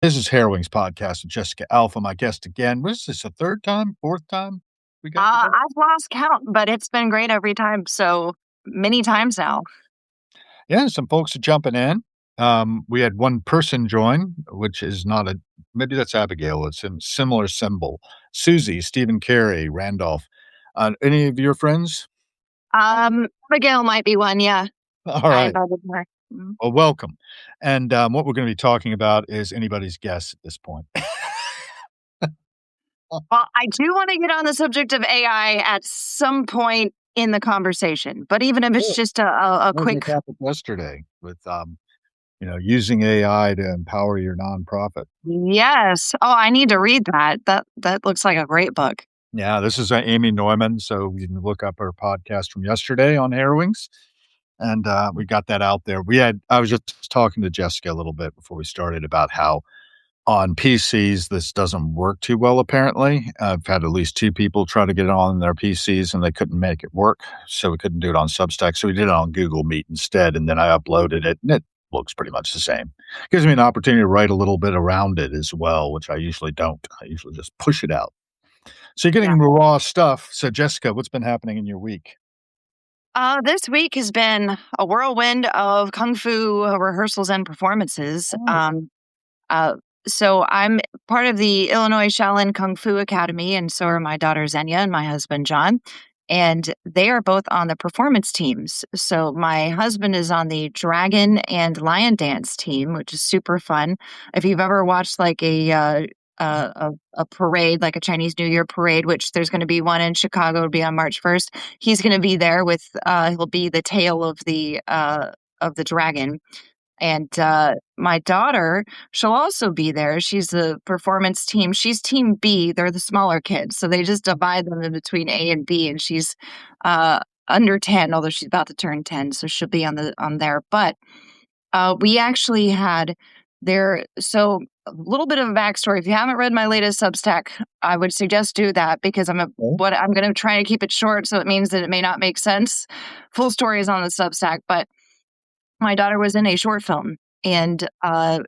This is Harrowings podcast with Jessica Alpha, my guest again. What is this, a third time, fourth time we got together? I've lost count, but it's been great every time, so many times now. Yeah, some folks are jumping in. We had one person join, which is not a maybe that's Abigail. It's a similar symbol. Susie, Stephen Carey, Randolph. Any of your friends? Abigail might be one, yeah. All I right. invited her. Mhm. Well, welcome. And what we're going to be talking about is anybody's guess at this point. Well, I do wanna get on the subject of AI at some point in the conversation, but even if it's Sure. just a That was our quick. topic yesterday with using AI to empower your nonprofit. Yes. Oh, I need to read that. That looks like a great book. Yeah, this is Amy Neumann. So you can look up her podcast from yesterday on Harrowings, and we got that out there. I was just talking to Jessica a little bit before we started about how on PCs this doesn't work too well. Apparently, I've had at least two people try to get it on their PCs and they couldn't make it work, so we couldn't do it on Substack. So we did it on Google Meet instead, and then I uploaded it, and it looks pretty much the same. Gives me an opportunity to write a little bit around it as well, which I usually don't. I usually just push it out. So you're Yeah. getting the raw stuff. So Jessica, what's been happening in your week? This week has been a whirlwind of kung fu rehearsals and performances. Oh, Uh, so I'm part of the Illinois Shaolin Kung Fu Academy, and so are my daughter Xenia and my husband John. And they are both on the performance teams. So my husband is on the dragon and lion dance team, which is super fun. If you've ever watched like a parade, like a Chinese New Year parade, which there's going to be one in Chicago, it'll be on March 1st. He's going to be there with he'll be the tail of the dragon. And my daughter, she'll also be there. She's the performance team. She's team B. They're the smaller kids. So they just divide them in between A and B. And she's uh, under 10, although she's about to turn 10. So she'll be on there. But we actually had there. So a little bit of a backstory. If you haven't read my latest Substack, I would suggest do that because okay. I'm going to try to keep it short. So it means that it may not make sense. Full story is on the Substack, but my daughter was in a short film and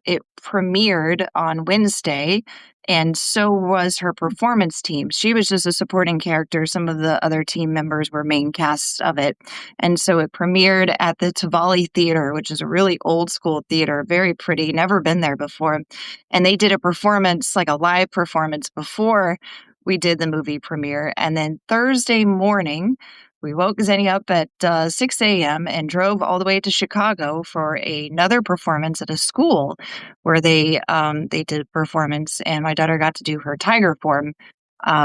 it premiered on Wednesday, and so was her performance team. She was just a supporting character. Some of the other team members were main casts of it. And so it premiered at the Tavali Theater, which is a really old school theater, very pretty, never been there before. And they did a performance, like a live performance before we did the movie premiere. And then Thursday morning, we woke Zenny up at 6 a.m. and drove all the way to Chicago for another performance at a school where they did a performance, and my daughter got to do her tiger form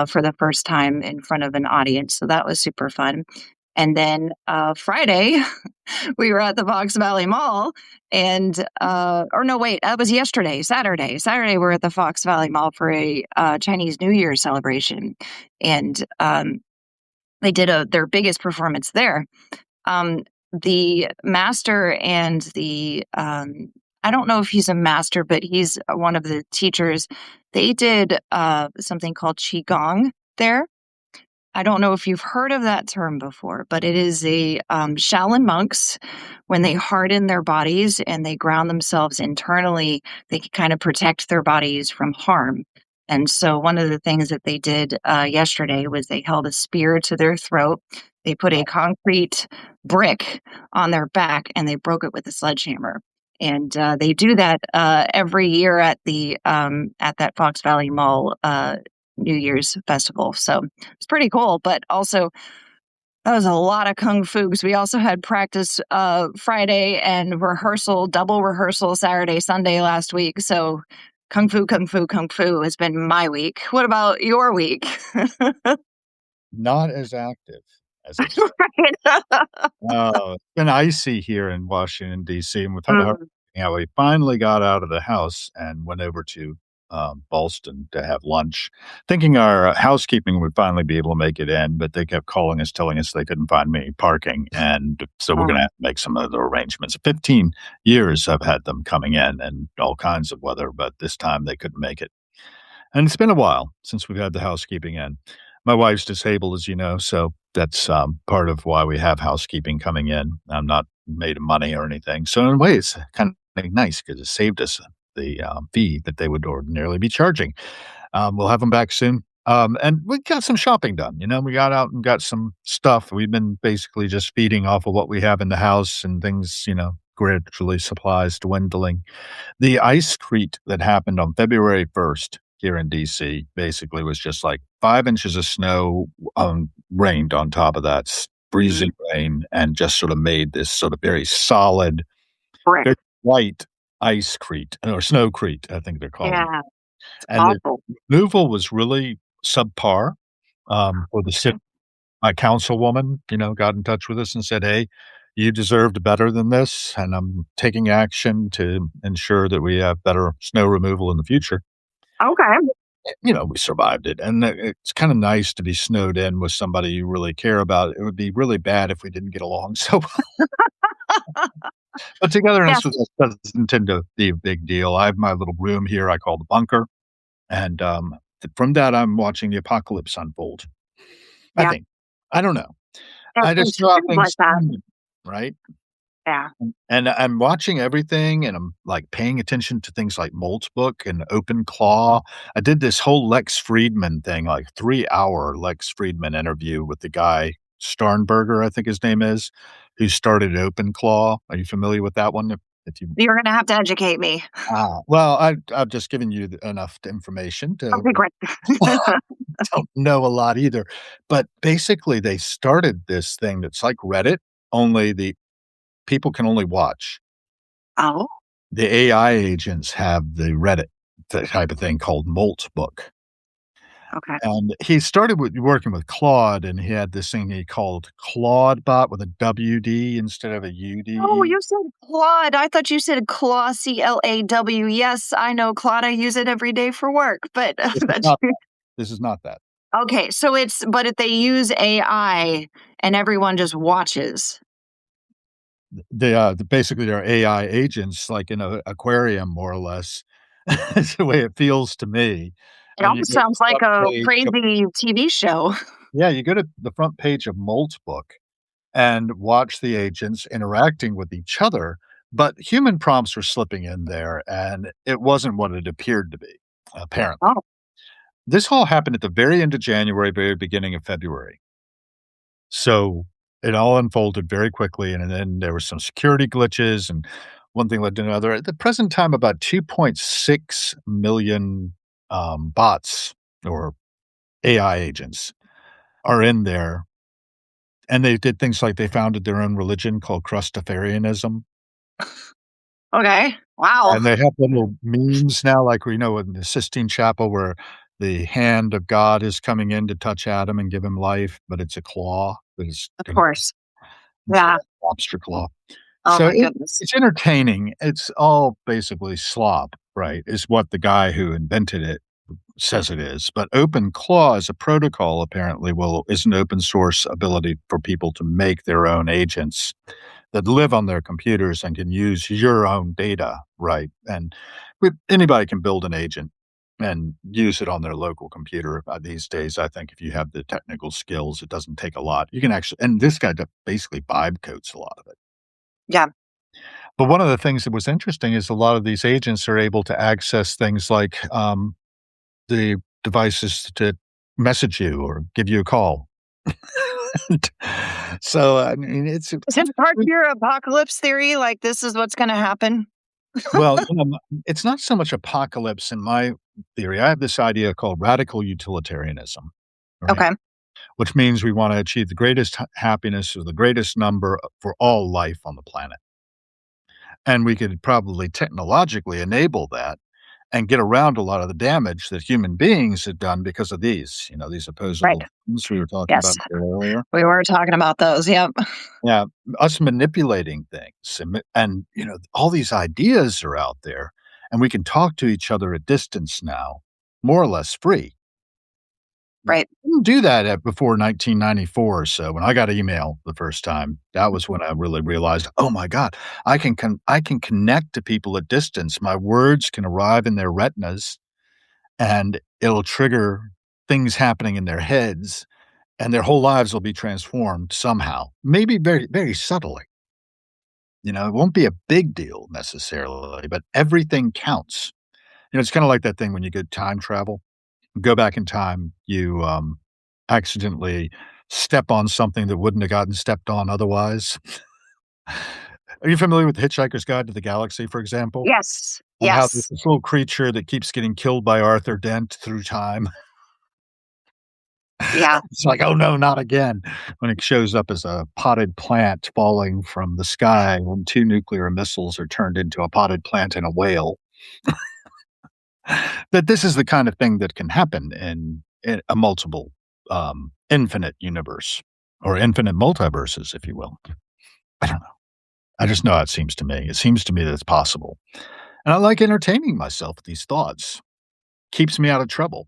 for the first time in front of an audience. So that was super fun. And then Friday, we were at the Fox Valley Mall, and or no, wait, that was yesterday, Saturday. Saturday, we're at the Fox Valley Mall for a Chinese New Year celebration, and they did their biggest performance there. The master and the I don't know if he's a master, but he's one of the teachers. They did something called qigong there. I don't know if you've heard of that term before, but it is a Shaolin monks when they harden their bodies and they ground themselves internally, they can kind of protect their bodies from harm. And so one of the things that they did yesterday was they held a spear to their throat. They put a concrete brick on their back and they broke it with a sledgehammer. And they do that every year at that Fox Valley Mall New Year's festival. So it's pretty cool, but also that was a lot of kung fu because we also had practice Friday and rehearsal, double rehearsal Saturday, Sunday last week. So kung fu, kung fu, kung fu has been my week. What about your week? Not as active as it. Right. It's been icy here in Washington, D.C., and we've had a hard Mm. yeah, we finally got out of the house and went over to, Ballston to have lunch, thinking our housekeeping would finally be able to make it in, but they kept calling us, telling us they couldn't find me parking, and so we're Oh, gonna have to make some other arrangements. 15 years I've had them coming in and all kinds of weather, but this time they couldn't make it. And it's been a while since we've had the housekeeping in. My wife's disabled, as you know, so that's part of why we have housekeeping coming in. I'm not made of money or anything. So in a way, it's kind of nice because it saved us the fee that they would ordinarily be charging. We'll have them back soon. And we got some shopping done. We got out and got some stuff. We've been basically just feeding off of what we have in the house and things, gradually supplies dwindling. The ice crete that happened on February 1st here in DC basically was just like 5 inches of snow, rained on top of that, Mhm. freezing rain, and just sort of made this sort of very solid, Brick. very white ice crete or snowcrete, I think they're calling it. Yeah, it's And the awful. removal was really subpar, for the city. My councilwoman, got in touch with us and said, "Hey, you deserved better than this, and I'm taking action to ensure that we have better snow removal in the future." Okay. We survived it, and it's kinda nice to be snowed in with somebody you really care about. It would be really bad if we didn't get along so well, but togetherness Yes. with us doesn't tend to be a big deal. I have my little room here I call the bunker, and, from that, I'm watching the apocalypse unfold, I Yeah. think. I don't know. It I just it know how feels like things that. seem, right? Yeah. And I'm watching everything, and I'm, like, paying attention to things like Molt's book and Open Claw. I did this whole Lex Friedman thing, like, 3-hour Lex Friedman interview with the guy, Starnberger, I think his name is, who started Open Claw. Are you familiar with that one? If you You're gonna have to educate me. well, I've just given you enough information to Okay, great. don't know a lot either, but basically, they started this thing that's like Reddit, only the people can only watch. Oh, The AI agents have the Reddit type of thing called Molt's book, okay. and he started with working with Claude, and he had this thing he called Claudebot with a WD instead of a Oh, UDE. you said Claude. I thought you said Claw, CLAW. Yes, I know Claude. I use it every day for work, but This is that's not that. This is not that. okay. So it's but if they use AI and everyone just watches. Basically, they're AI agents, like in a aquarium, more or less. It's the way it feels to me, It and you almost go to sounds the like front a page of crazy TV show. yeah, you go to the front page of Molt's book and watch the agents interacting with each other, but human prompts were slipping in there, and it wasn't what it appeared to be, apparently. Oh, This all happened at the very end of January, very beginning of February. So it all unfolded very quickly, and then there were some security glitches, and one thing led to another. At the present time, about 2.6 million bots or AI agents are in there, and they did things like they founded their own religion called Crustafarianism. okay. Wow. And they have little memes now, like, we know in the Sistine Chapel where the hand of God is coming in to touch Adam and give him life, but it's a claw that is Of gonna course. instead Yeah. of a lobster claw. Oh So my goodness. it's entertaining. It's all basically slop, right, is what the guy who invented it says it is. But Open Claw as a protocol apparently is an open source ability for people to make their own agents that live on their computers and can use your own data, right? And anybody can build an agent and use it on their local computer these days. I think if you have the technical skills, it doesn't take a lot. You can actually, and this guy basically vibe coats a lot of it. Yeah. But one of the things that was interesting is a lot of these agents are able to access things like the devices to message you or give you a call. And so, I mean, it's Is kind it part of of your apocalypse theory? Like this is what's gonna happen? well, it's not so much apocalypse in my theory. I have this idea called radical utilitarianism, right? Okay. Which means we want to achieve the greatest happiness or the greatest number for all life on the planet. And we could probably technologically enable that and get around a lot of the damage that human beings have done because of these Right. opposable things we were talking Yes. about earlier. We were talking about those. Yep. Yeah, us manipulating things and all these ideas are out there, and we can talk to each other at distance now, more or less free. Right. Didn't do that before 1994 or so when I got email the first time. That was when I really realized, "Oh my god, I can connect to people at distance. My words can arrive in their retinas, and it'll trigger things happening in their heads, and their whole lives will be transformed somehow, maybe very, very subtly." It won't be a big deal necessarily, but everything counts. It's kinda like that thing when you get time travel. Go back in time, you, accidentally step on something that wouldn't have gotten stepped on otherwise. Are you familiar with The Hitchhiker's Guide to the Galaxy, for example? Yes. And how there's Yes. this little creature that keeps getting killed by Arthur Dent through time. Yeah. It's like, "Oh, no, not again," when it shows up as a potted plant falling from the sky when 2 nuclear missiles are turned into a potted plant and a whale. That this is the kind of thing that can happen in a multiple, infinite universe or infinite multiverses, if you will. I don't know. I just know how it seems to me. It seems to me that it's possible. And I like entertaining myself with these thoughts. Keeps me out of trouble.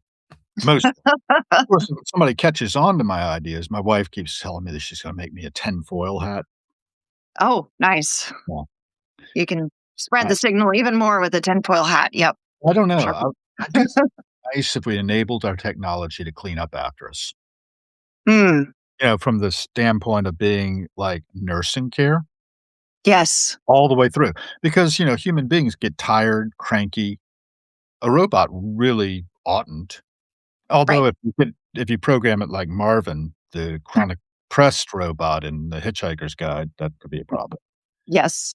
Most Of course, if somebody catches on to my ideas, my wife keeps telling me that she's gonna make me a tinfoil hat. Oh, nice. Well, You can spread I the signal even more with a tinfoil hat. Yep. I don't know. Sure. I do think it'd be nice if we enabled our technology to clean up after us. Mm, From the standpoint of being like nursing care yes. all the way through. Because, human beings get tired, cranky. A robot really oughtn't. Right. Although if you program it like Marvin, the chronic pressed robot in The Hitchhiker's Guide, that could be a problem. Yes.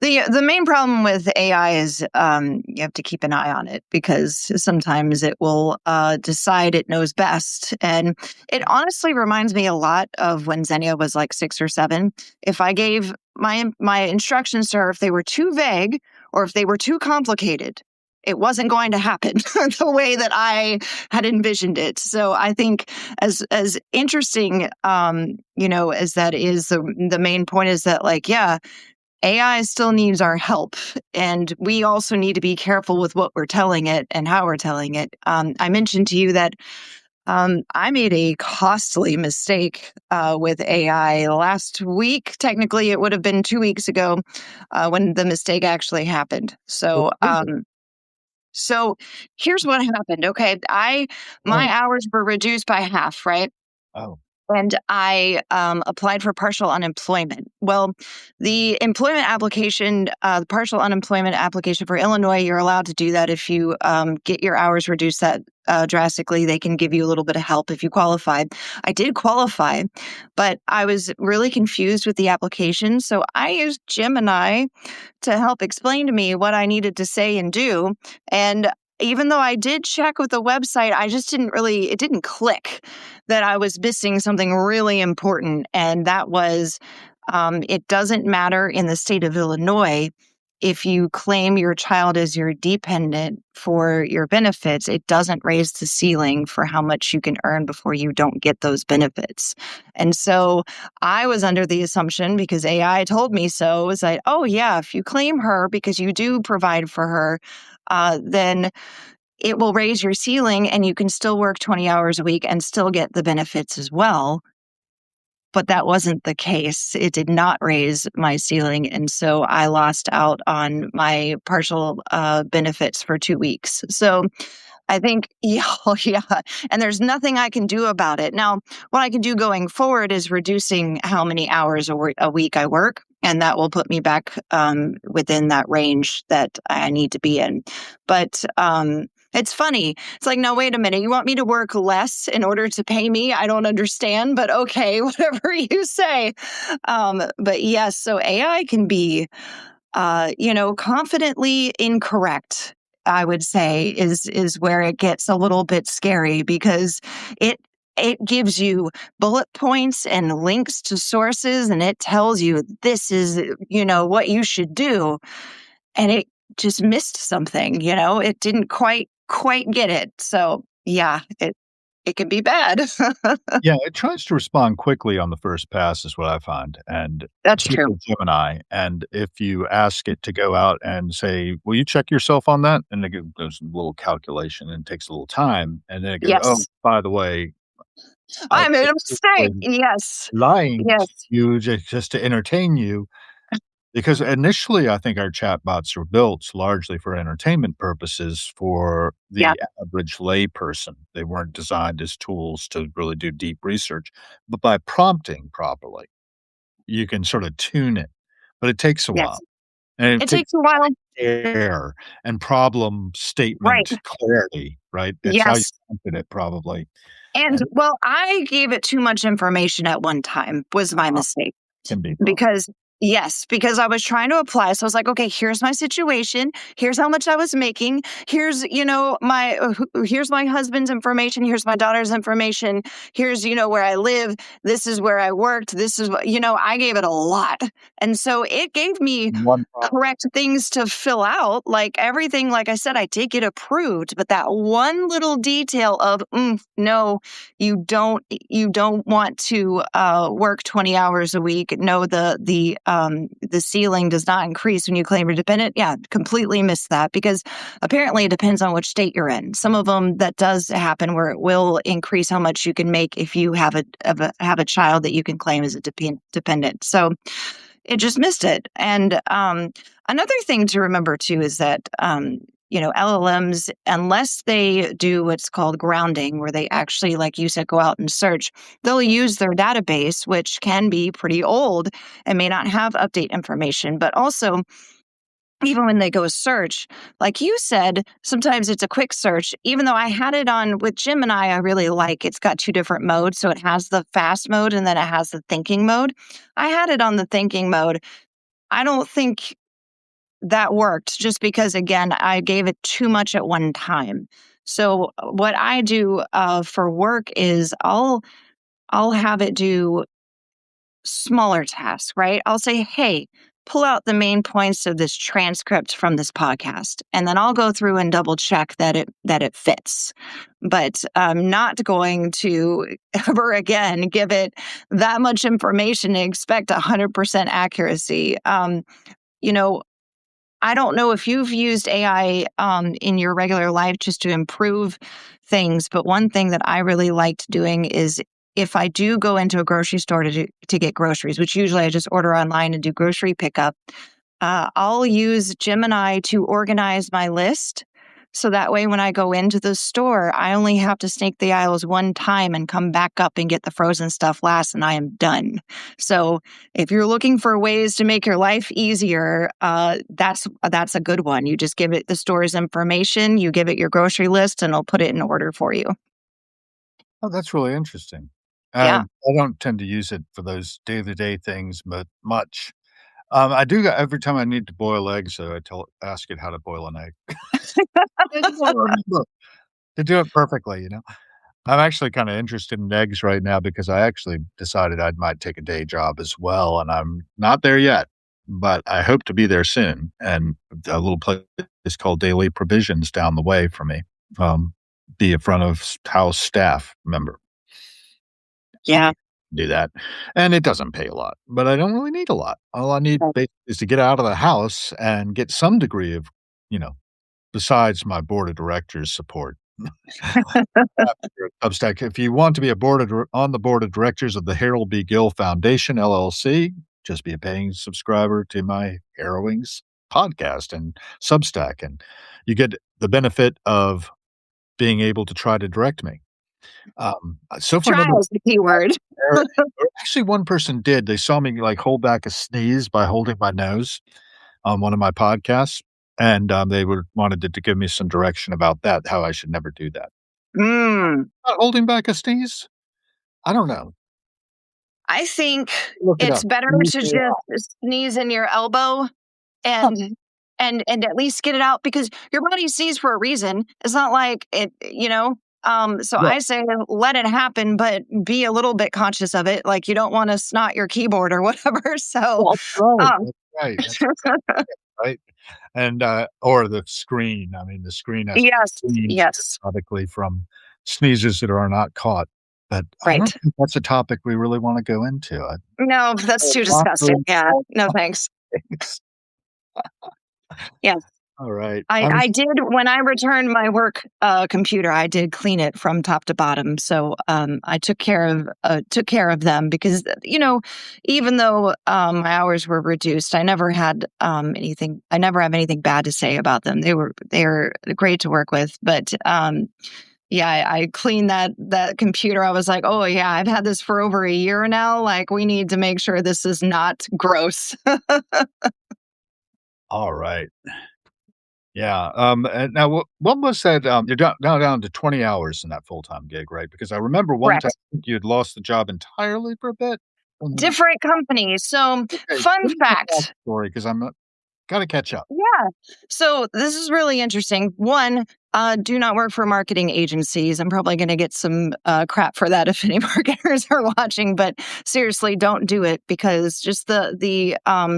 The main problem with AI is you have to keep an eye on it because sometimes it will decide it knows best, and it honestly reminds me a lot of when Xenia was like 6 or 7. If I gave my instructions to her, if they were too vague or if they were too complicated, it wasn't going to happen the way that I had envisioned it. So I think as interesting as that is, the main point is that like yeah, AI still needs our help, and we also need to be careful with what we're telling it and how we're telling it. I mentioned to you that I made a costly mistake with AI last week. Technically, it would have been 2 weeks ago when the mistake actually happened. What So, is it? so here's what happened. Okay, I my Oh, hours were reduced by half, right? oh, And I applied for partial unemployment. Well, the employment application, the partial unemployment application for Illinois, you're allowed to do that if you get your hours reduced that drastically. They can give you a little bit of help if you qualify. I did qualify, but I was really confused with the application. So I used Gemini to help explain to me what I needed to say and do. And even though I did check with the website, I just it didn't click that I was missing something really important. And that was it doesn't matter in the state of Illinois. If you claim your child as your dependent for your benefits, it doesn't raise the ceiling for how much you can earn before you don't get those benefits. And so I was under the assumption because AI told me so, was like, oh, yeah, if you claim her because you do provide for her, then it will raise your ceiling and you can still work 20 hours a week and still get the benefits as well. But that wasn't the case. It did not raise my ceiling. And so I lost out on my partial benefits for 2 weeks. So I think, yeah, oh, yeah. And there's nothing I can do about it. Now, what I can do going forward is reducing how many hours a week I work. And that will put me back within that range that I need to be in. But it's funny. It's like, no, wait a minute. You want me to work less in order to pay me? I don't understand, but okay, whatever you say. But yes, so AI can be confidently incorrect, I would say is where it gets a little bit scary because it it gives you bullet points and links to sources and it tells you this is what you should do, and it just missed something. It didn't quite get it. So yeah, it can be bad. yeah, it tries to respond quickly on the first pass is what I find, and That's true. particularly Gemini, and if you ask it to go out and say, "Will you check yourself on that?" And it goes a little calculation and takes a little time, and then it goes, "Oh, Yes. by the way, I I made a mistake. basically Yes. lying to Yes. you just to entertain you." Because initially, I think our chatbots were built largely for entertainment purposes for Yeah. the average layperson. They weren't designed as tools to really do deep research, but by prompting properly, you can sort of tune it. but it takes a while, Yes. and it It takes takes a while. care and problem Right. statement clarity, right? That's how you Yes. wanted it probably, And, and well, I gave it too much information at one time was my mistake. can be fun. Because yes, because I was trying to apply. So I was like, okay, here's my situation. Here's how much I was making. Here's, here's my husband's information. Here's my daughter's information. Here's, where I live. This is where I worked. This is what, I gave it a lot. And so it gave me One problem. correct things to fill out. Like everything, like I said, I did get approved, but that one little detail of, no, you don't want to work 20 hours a week. No, the ceiling does not increase when you claim you're dependent. Yeah, completely missed that because apparently it depends on which state you're in. Some of them that does happen where it will increase how much you can make if you have a child that you can claim as a dependent. So it just missed it. And another thing to remember too is that LLMs, unless they do what's called grounding, where they actually, like you said, go out and search, they'll use their database, which can be pretty old and may not have update information. But also, even when they go search, like you said, sometimes it's a quick search. Even though I had it on with Gemini, I really like it's got two different modes. So it has the fast mode and then it has the thinking mode. I had it on the thinking mode. I don't think that worked just because, again, I gave it too much at one time. So what I do for work is I'll have it do smaller tasks, right? I'll say, hey, pull out the main points of this transcript from this podcast, and then I'll go through and double check that it fits. But I'm not going to ever again give it that much information and expect 100% accuracy. You know, I don't know if you've used AI in your regular life just to improve things, but one thing that I really liked doing is if I do go into a grocery store to get groceries, which usually I just order online and do grocery pickup, I'll use Gemini to organize my list. So that way, when I go into the store, I only have to snake the aisles one time and come back up and get the frozen stuff last, and I am done. So, if you're looking for ways to make your life easier, that's a good one. You just give it the store's information, you give it your grocery list, and it'll put it in order for you. Oh, that's really interesting. Yeah. I don't tend to use it for those day-to-day things, but much. I do that every time I need to boil eggs, so ask it how to boil an egg. I just wanna remember to do it perfectly, you know? I'm actually kinda interested in eggs right now because I actually decided I might take a day job as well, and I'm not there yet, but I hope to be there soon, and a little place called Daily Provisions down the way from me, um, be a front of house staff member. I Yeah. do that, and it doesn't pay a lot, but I don't really need a lot. All I need is to get out of the house and get some degree of, you know, besides my board of directors support. Substack. If you want to be a on the board of directors of the Harold B. Gill Foundation, LLC, just be a paying subscriber to my Harrowings podcast and Substack, and you get the benefit of being able to try to direct me. So far, Try nobody is the key word. or actually, one person did. They saw me, like, hold back a sneeze by holding my nose on one of my podcasts, and, they wanted to give me some direction about that, how I should never do that. Mm. Holding back a sneeze? I don't know. I think Look it it's up. better to just sneeze in your elbow and and at least get it out because your body sees for a reason. It's not like so Right. I say let it happen, but be a little bit conscious of it. Like you don't want to snot your keyboard or whatever. So Well, that's right. um That's right. That's right. And, or the screen. I mean, the screen has to yes, be cleaned yes. periodically from sneezes that are not caught. But I don't Right. think that's a topic we really wanna go into. I No, that's too disgusting. Yeah. No thanks. Yeah. All right. I I I was did when I returned my work, computer, I did clean it from top to bottom, so, I took care of them because, even though, my hours were reduced, I never have anything bad to say about them. They're great to work with, but, Yeah, I cleaned that computer. I was like, "Oh, yeah, I've had this for over a year now, like, we need to make sure this is not gross." Alright. Yeah, and now what was that, you're down to 20 hours in that full-time gig, right? Because I remember one time Correct. you had lost the job entirely for a bit? Different companies. So, Okay, fun give me the fact. backstory 'cause I'm, gotta catch up. Yeah. So this is really interesting. One, do not work for marketing agencies. I'm probably going to get some crap for that if any marketers are watching. But seriously, don't do it because just the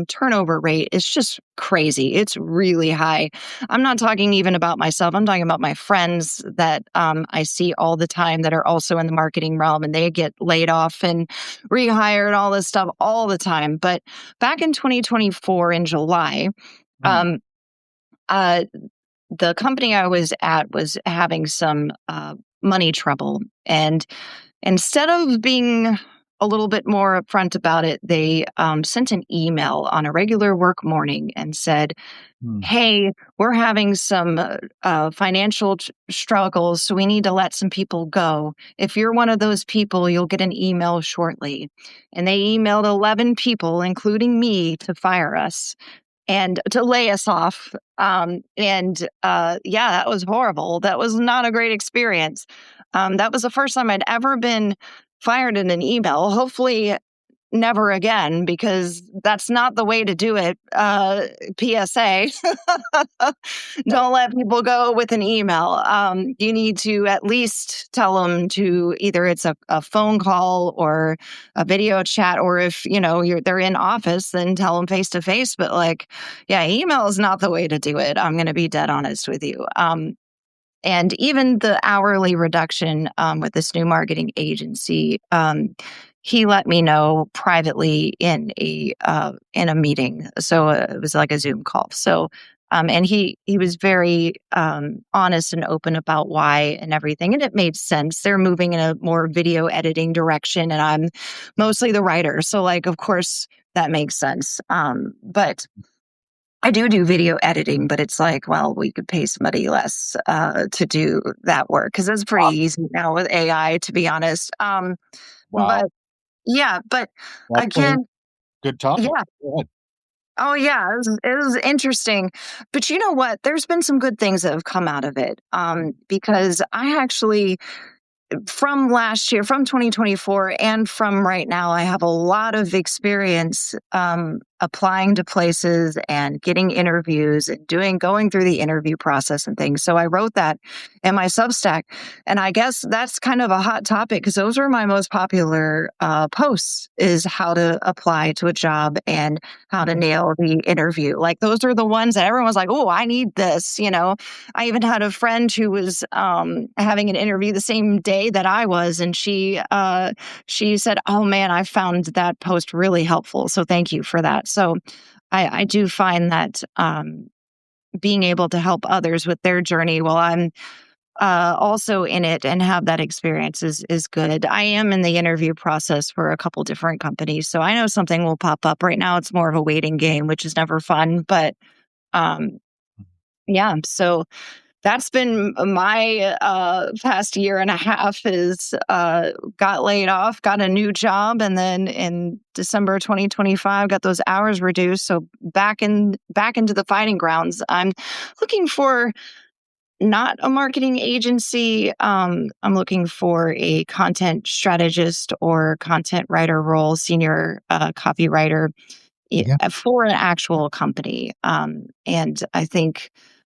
turnover rate is just crazy. It's really high. I'm not talking even about myself. I'm talking about my friends that I see all the time that are also in the marketing realm, and they get laid off and rehired, all this stuff all the time. But back in 2024 in July. Mm, Um, uh, the company I was at was having some money trouble. And instead of being a little bit more upfront about it, they sent an email on a regular work morning and said, mm, "Hey, we're having some financial struggles, so we need to let some people go. If you're one of those people, you'll get an email shortly." And they emailed 11 people, including me, to fire us and to lay us off. Yeah, that was horrible. That was not a great experience. That was the first time I'd ever been fired in an email. Hopefully, never again, because that's not the way to do it. PSA. right, Don't let people go with an email. You need to at least tell them to either it's a phone call or a video chat, or if they're in office, then tell them face to face. But like, yeah, email is not the way to do it. I'm going to be dead honest with you. And even the hourly reduction with this new marketing agency, he let me know privately in a meeting. So it was like a Zoom call. So and he was very honest and open about why and everything, and it made sense. They're moving in a more video editing direction, and I'm mostly the writer, so like of course that makes sense. But I do video editing, but it's like, well, we could pay somebody less to do that work because it's pretty wow, easy now with AI, to be honest. wow, But yeah, but that's a again, good topic. yeah. Go ahead. Oh yeah, it was interesting. But you know what? There's been some good things that have come out of it. Because I actually from last year, from 2024, and from right now, I have a lot of experience applying to places and getting interviews and going through the interview process and things. So I wrote that in my Substack, and I guess that's kind of a hot topic because those were my most popular posts: is how to apply to a job and how to nail the interview. Like those are the ones that everyone's like, "Oh, I need this," I even had a friend who was having an interview the same day that I was, and she said, "Oh man, I found that post really helpful. So thank you for that." So I do find that being able to help others with their journey while I'm also in it and have that experience is good. I am in the interview process for a couple different companies, so I know something will pop up. Right now, it's more of a waiting game, which is never fun, but um, yeah. So that's been my past year and a half is got laid off, got a new job, and then in December 2025 got those hours reduced. So back into the fighting grounds. I'm looking for not a marketing agency. I'm looking for a content strategist or content writer role, senior copywriter Yeah. for an actual company. And I think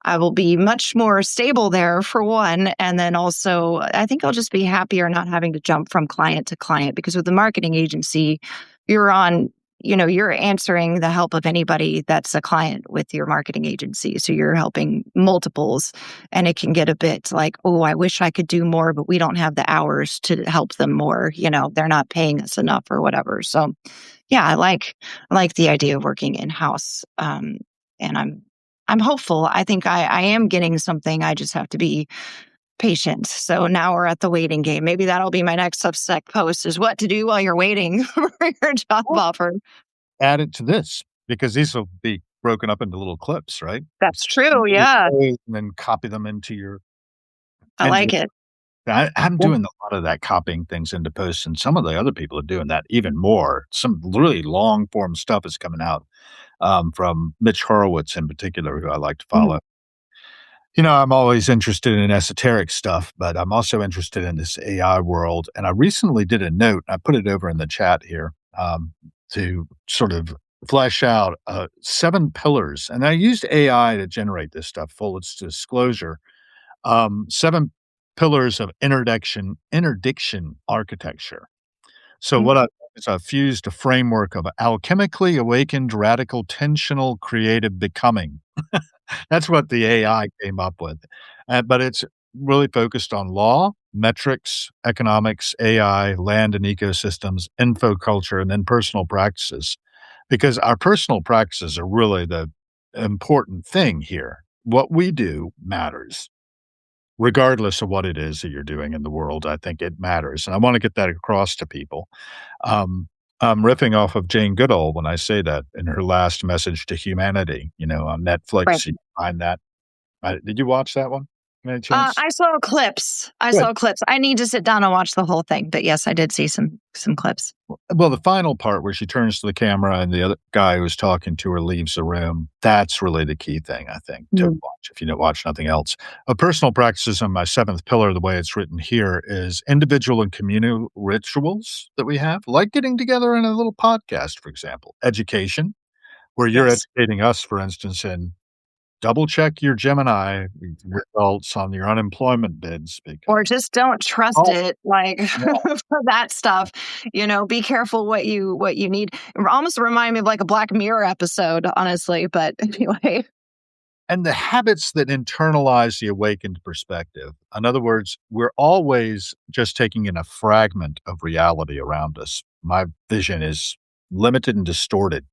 I will be much more stable there for one. And then also, I think I'll just be happier not having to jump from client to client because with the marketing agency, you're on, you're answering the help of anybody that's a client with your marketing agency. So you're helping multiples, and it can get a bit like, oh, I wish I could do more, but we don't have the hours to help them more. They're not paying us enough or whatever. So yeah, I like the idea of working in house, and I'm hopeful. I think I am getting something. I just have to be patient. So now we're at the waiting game. Maybe that'll be my next Substack post: is what to do while you're waiting for your job Well, offer. add it to this because these will be broken up into little clips, right? That's So you true. do Yeah, those and then copy them into your I into your like it. I'm Yeah. doing a lot of that copying things into posts, and some of the other people are doing that even more. Some really long form stuff is coming out, from Mitch Horowitz in particular, who I like to Mhm. follow. I'm always interested in esoteric stuff, but I'm also interested in this AI world. And I recently did a note, I put it over in the chat here, to sort of flesh out 7 pillars. And I used AI to generate this stuff, full its disclosure. 7 pillars of interdiction architecture. So Mhm. what I is I fused a framework of alchemically awakened radical tensional creative becoming. That's what the AI came up with, but it's really focused on law, metrics, economics, AI, land and ecosystems, info culture, and then personal practices, because our personal practices are really the important thing here. What we do matters. Regardless of what it is that you're doing in the world, I think it matters, and I wanna get that across to people. Um, I'm riffing off of Jane Goodall when I say that in her last message to humanity, on Right. Netflix, you can find that. Did you watch that one? Any chance? I saw clips. I Good. saw clips. I need to sit down and watch the whole thing, but yes, I did see some clips. Well, the final part where she turns to the camera and the other guy who's talking to her leaves the room, that's really the key thing, I think, to Mm. watch if you don't watch nothing else. A personal practices on my 7th pillar, the way it's written here, is individual and communal rituals that we have, like getting together in a little podcast, for example. Education, where you're Yes. educating us, for instance, in double check your Gemini results on your unemployment bids Or because just don't trust oh, it, like, yeah. for that stuff, be careful what you need. It almost remind me of, like, a Black Mirror episode, honestly, but anyway. And the habits that internalize the awakened perspective. In other words, we're always just taking in a fragment of reality around us. My vision is limited and distorted.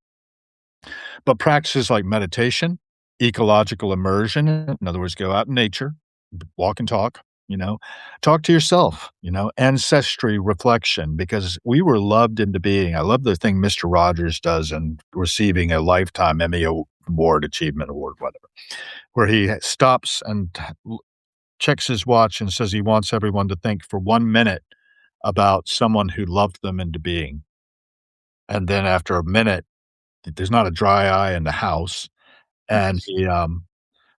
But practices like meditation, ecological immersion, in other words, go out in nature, walk and you know, talk to yourself, ancestry reflection, because we were loved into being. I love the thing Mr. Rogers does in receiving a lifetime Emmy Award, Achievement Award, whatever, where he stops and checks his watch and says he wants everyone to think for 1 minute about someone who loved them into being. And then after a minute, there's not a dry eye in the house. And he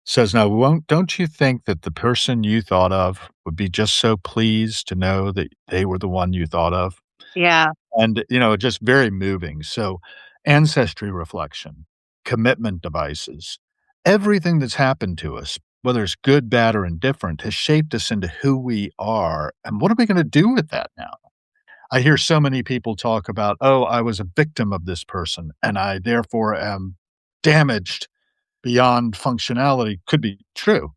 says, "Now, don't you think that the person you thought of would be just so pleased to know that they were the one you thought of?" Yeah. And, just very moving. So, ancestry reflection, commitment devices, everything that's happened to us, whether it's good, bad, or indifferent, has shaped us into who we are. And what are we going to do with that now? I hear so many people talk about, oh, I was a victim of this person, and I therefore am damaged beyond functionality. Could be true.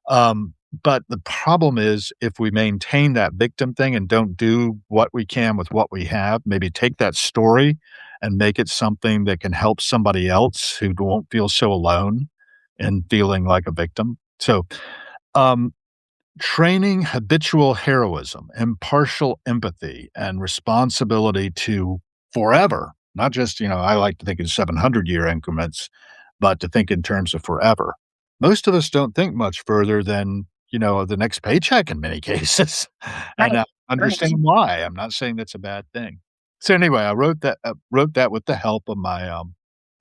But the problem is if we maintain that victim thing and don't do what we can with what we have, maybe take that story and make it something that can help somebody else who won't feel so alone and feeling like a victim. So, um, training habitual heroism, impartial empathy, and responsibility to forever, not just, I like to think in 700-year increments, but to think in terms of forever. Most of us don't think much further than, the next paycheck in many cases, and Right. I Right. understand why. I'm not saying that's a bad thing. So anyway, I wrote that with the help of my,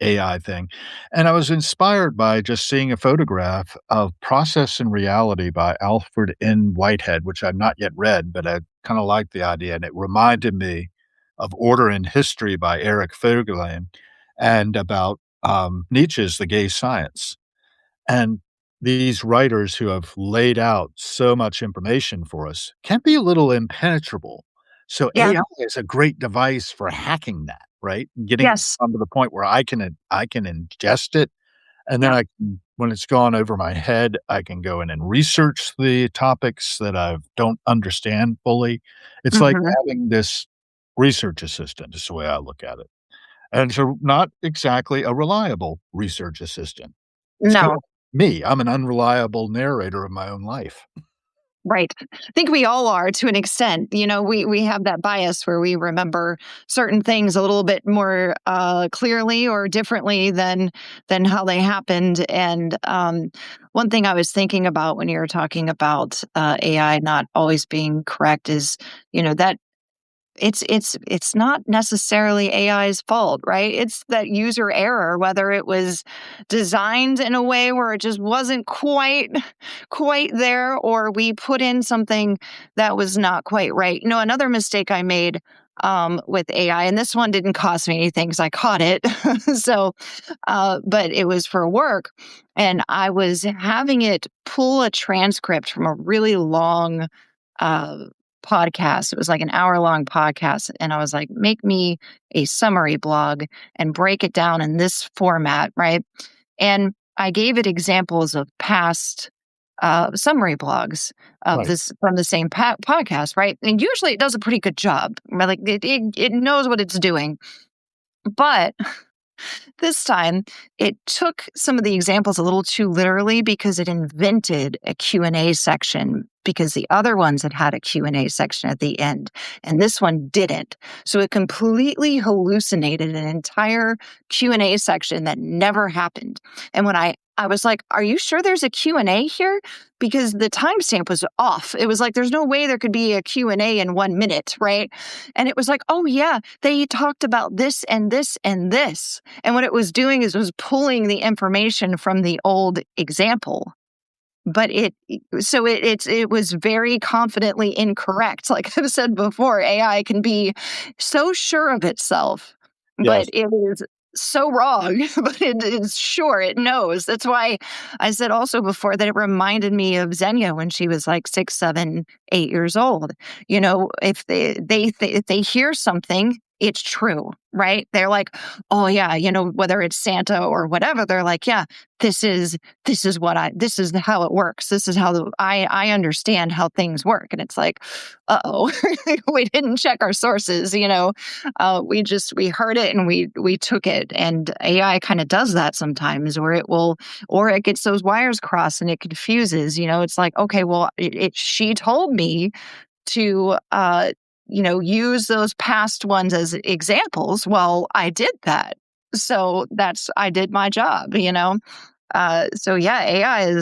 AI thing, and I was inspired by just seeing a photograph of Process and Reality by Alfred N. Whitehead, which I've not yet read, but I kinda liked the idea, and it reminded me of Order in History by Eric Voegelin and about, Nietzsche's The Gay Science. And these writers who have laid out so much information for us can be a little impenetrable. So Yeah. AI is a great device for hacking that, right? Getting Yes. to the point where I can ingest it, and then Yeah. I can when it's gone over my head, I can go in and research the topics that I don't understand fully. It's like Mhm. having this research assistant is the way I look at it. And so not exactly a reliable research assistant. It's kinda No. like me, I'm an unreliable narrator of my own life. Right. I think we all are to an extent. We have that bias where we remember certain things a little bit more clearly or differently than how they happened. And one thing I was thinking about when you were talking about AI not always being correct is, that it's not necessarily AI's fault, right? It's that user error, whether it was designed in a way where it just wasn't quite there, or we put in something that was not quite right. Another mistake I made with AI, and this one didn't cost me anything because I caught it. So, but it was for work, and I was having it pull a transcript from a really long uh, podcast. It was like an hour-long podcast, and I was like, "Make me a summary blog and break it down in this format," right? And I gave it examples of past summary blogs of Right. this from the same podcast, right? And usually it does a pretty good job. Right? Like it knows what it's doing. But this time, it took some of the examples a little too literally because it invented a Q&A section because the other ones had a Q&A section at the end, and this one didn't. So it completely hallucinated an entire Q&A section that never happened. And when I was like, "Are you sure there's a Q&A here?" Because the timestamp was off. It was like, there's no way there could be a Q&A in 1 minute, right? And it was like, "Oh yeah, they talked about this and this and this." And what it was doing is it was pulling the information from the old example. But it was very confidently incorrect. Like I've said before, AI can be so sure of itself, but Yes. it is so wrong. But it is sure, it knows. That's why I said also before that it reminded me of Xenia when she was like 6, 7, 8 years old. If if they hear something, it's true, right? They're like, "Oh yeah," whether it's Santa or whatever, they're like, "Yeah, this is how it works. This is how I understand how things work." And it's like, uh-oh, we didn't check our sources. We heard it and we took it. And AI kind of does that sometimes, where or it gets those wires crossed and it confuses. It's like, okay, well, she told me to use those past ones as examples. Well, I did that. So I did my job. So yeah, AI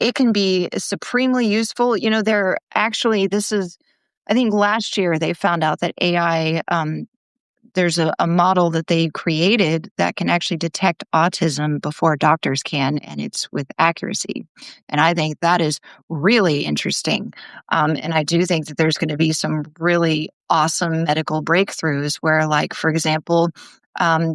it can be supremely useful. They're actually, I think last year they found out that AI, there's a model that they created that can actually detect autism before doctors can, and it's with accuracy. And I think that is really interesting. And I do think that there's going to be some really awesome medical breakthroughs where, like, for example,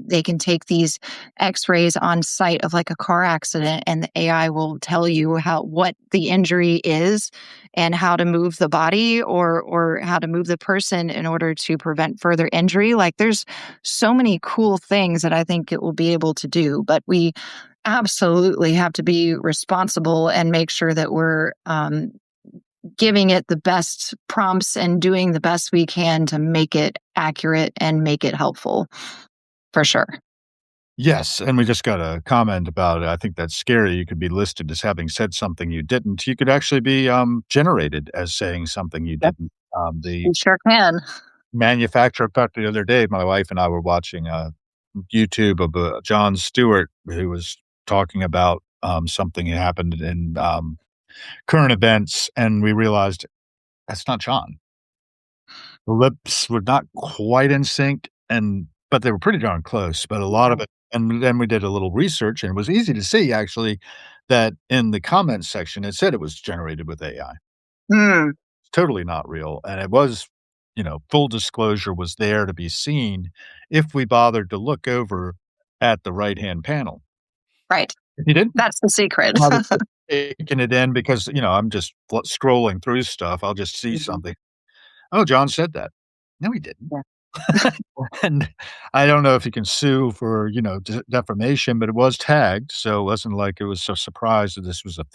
they can take these x-rays on site of like a car accident, and the AI will tell you what the injury is and how to move the body, or how to move the person in order to prevent further injury. Like there's so many cool things that I think it will be able to do, but we absolutely have to be responsible and make sure that we're giving it the best prompts and doing the best we can to make it accurate and make it helpful, for sure. Yes, and we just got a comment about it. I think that's scary. You could be listed as having said something you didn't. You could actually be, generated as saying something you Yep, didn't. The we sure can. manufacturer in fact, the other day, my wife and I were watching, YouTube of, Jon Stewart, who was talking about, something that happened in, current events, and we realized that's not John. The lips were not quite in sync, but they were pretty darn close, but a lot of it, and then we did a little research, and it was easy to see actually that in the comments section, it said it was generated with AI. Mm, It's totally not real, and it was, full disclosure was there to be seen if we bothered to look over at the right-hand panel. right. If you didn't That's the secret. bother taking it in because, I'm just scrolling through stuff, I'll just see Mhm. something. "Oh, John said that." No, he didn't. Yeah. And I don't know if you can sue for, defamation, but it was tagged, so it wasn't like it was so surprised that this was a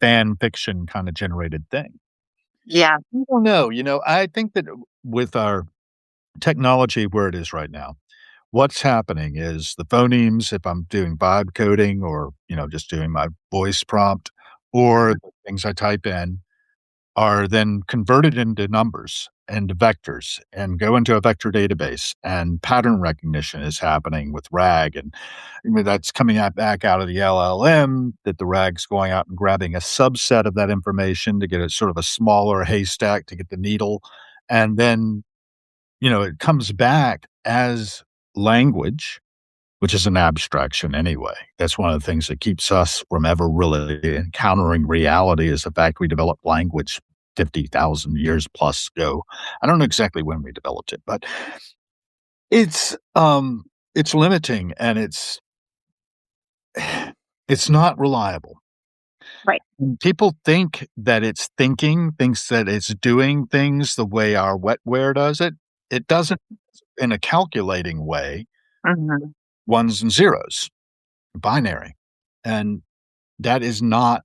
fan fiction kinda generated thing. Yeah. I don't know, I think that with our technology where it is right now, what's happening is the phonemes, if I'm doing vibe coding or, just doing my voice prompt, or the things I type in are then converted into numbers and vectors and go into a vector database, and pattern recognition is happening with RAG. And I mean, that's coming out back out of the LLM, that the RAG's going out and grabbing a subset of that information to get a sort of a smaller haystack to get the needle. And then, it comes back as language, which is an abstraction anyway. That's one of the things that keeps us from ever really encountering reality, is the fact we developed language 50,000 years plus ago. I don't know exactly when we developed it, but it's, it's limiting, and it's not reliable. Right. When people think that it's thinks that it's doing things the way our wetware does it. It doesn't in a calculating way, Mhm. ones and zeros, binary. And that is not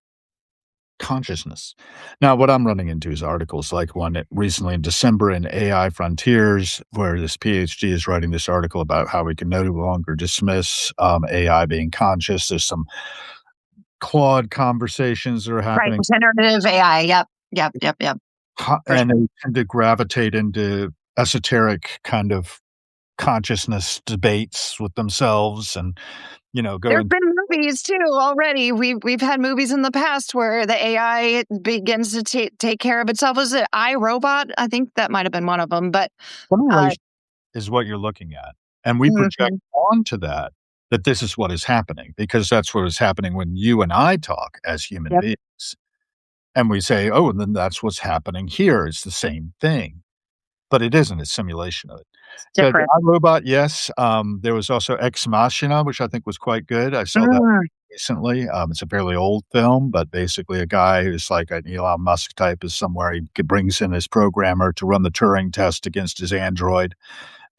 consciousness. Now, what I'm running into is articles like one that recently in December in AI Frontiers, where this PhD is writing this article about how we can no longer dismiss AI being conscious. There's some Claude conversations that are Right. happening, Generative AI. Yep. Yep. Yep. Yep. For and sure. they tend to gravitate into esoteric kind of consciousness debates with themselves, and go There's into been movies too already. We've had movies in the past where the AI begins to take care of itself. Was it I, Robot? I think that might have been one of them. But uh, simulation is what you're looking at. And we project mhm. onto that, that this is what is happening, because that's what is happening when you and I talk as human Yep. beings. And we say, oh, and then that's what's happening here. It's the same thing. But it isn't a simulation of it. It's The different. iRobot, yes. There was also Ex Machina, which I think was quite good. I saw that Mm, recently. It's a fairly old film, but basically a guy who's like an Elon Musk type is somewhere. He brings in his programmer to run the Turing test against his android,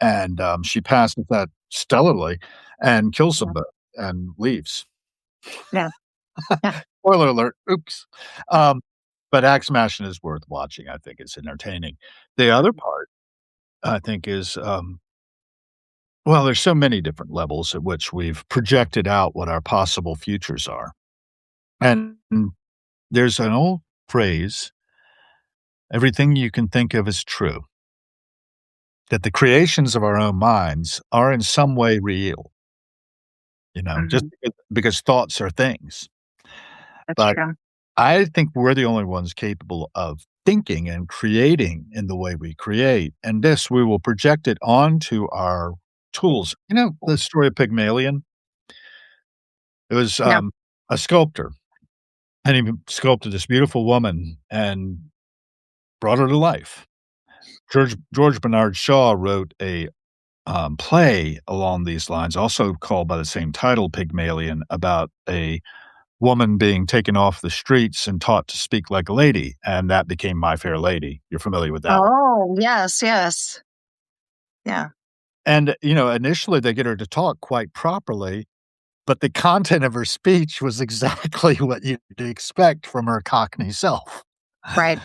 and she passes that stellarly and kills them yeah. both and leaves. Yeah. Yeah. Spoiler alert. Oops. Um, but Axe Machina is worth watching. I think it's entertaining. The other part, I think, is well, there's so many different levels at which we've projected out what our possible futures are. And there's an old phrase, everything you can think of is true, that the creations of our own minds are in some way real, just Mhm. because thoughts are things. That's But true. I think we're the only ones capable of thinking and creating in the way we create. And this, we will project it onto our tools. You know, the story of Pygmalion? It was Yeah. a sculptor, and he sculpted this beautiful woman and brought her to life. George Bernard Shaw wrote a play along these lines, also called by the same title, Pygmalion, about a woman being taken off the streets and taught to speak like a lady, and that became My Fair Lady. You're familiar with that one. Oh, yes. Yes. Yeah. And, initially they get her to talk quite properly, but the content of her speech was exactly what you'd expect from her Cockney self. Right.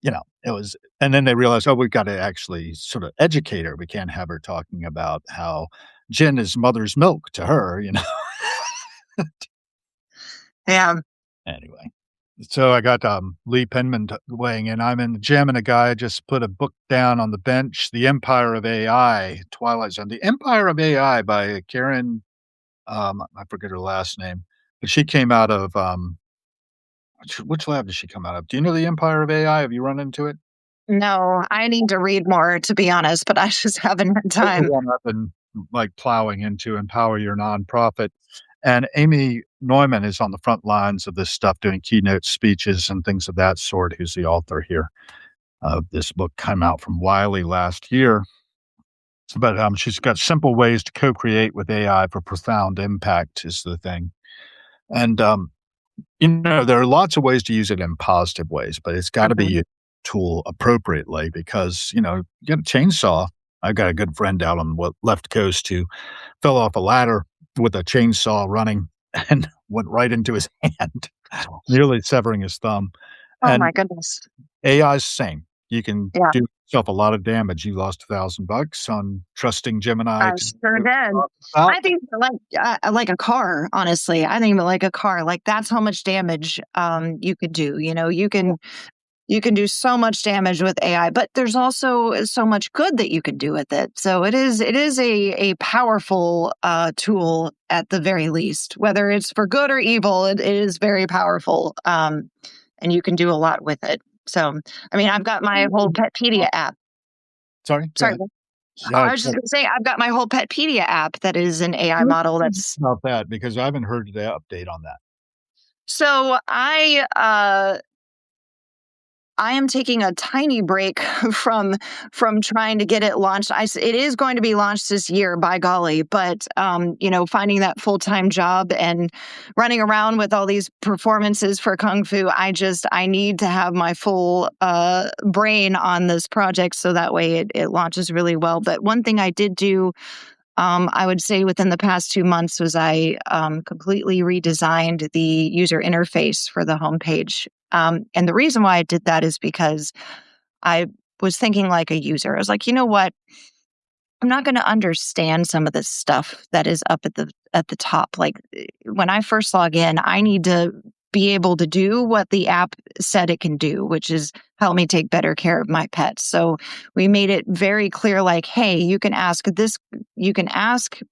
It was, and then they realized, "Oh, we've gotta actually sort of educate her. We can't have her talking about how gin is mother's milk to her." Yeah. Anyway, so I got, Lee Penman weighing in. I'm in the gym, and a guy just put a book down on the bench, The Empire of AI, Twilight Zone. The Empire of AI by Karen, I forget her last name, but she came out of, which lab did she come out of? Do you know The Empire of AI? Have you run into it? No, I need to read more, to be honest, but I just haven't had This is the time. one I've been, like, plowing into, Empower Your Nonprofit, and Amy Neumann is on the front lines of this stuff, doing keynote speeches and things of that sort, who's the author here of this book, came out from Wiley last year. But, she's got simple ways to co-create with AI for profound impact is the thing. And, there are lots of ways to use it in positive ways, but it's gotta be Mhm. a tool appropriately because, you get a chainsaw. I've got a good friend out on the left coast who fell off a ladder with a chainsaw running and went right into his hand, nearly severing his thumb. Oh And my goodness. AI is the same. You can Yeah, do yourself a lot of damage. You lost $1,000 on trusting Gemini I to sure do what did. you're talking about. I think like a car, honestly. I think like a car, like that's how much damage you could do. You know, you can do so much damage with AI, but there's also so much good that you can do with it. So it is a powerful tool at the very least. Whether it's for good or evil, it is very powerful, and you can do a lot with it. So, I mean, I've got my whole Petpedia app. Sorry, go Sorry, ahead. oh, Yeah, I was just going to say I've got my whole Petpedia app that is an AI let's model. talk That's about that because I haven't heard the update on that. so I am taking a tiny break from trying to get it launched. It is going to be launched this year, by golly, but you know, finding that full-time job and running around with all these performances for Kung Fu, I need to have my full brain on this project so that way it launches really well. But one thing I did do, I would say within the past 2 months, was I completely redesigned the user interface for the homepage. And the reason why I did that is because I was thinking like a user. I was like, you know what? I'm not going to understand some of this stuff that is up at the top. Like when I first log in, I need to be able to do what the app said it can do, which is help me take better care of my pets. So we made it very clear like, hey, you can ask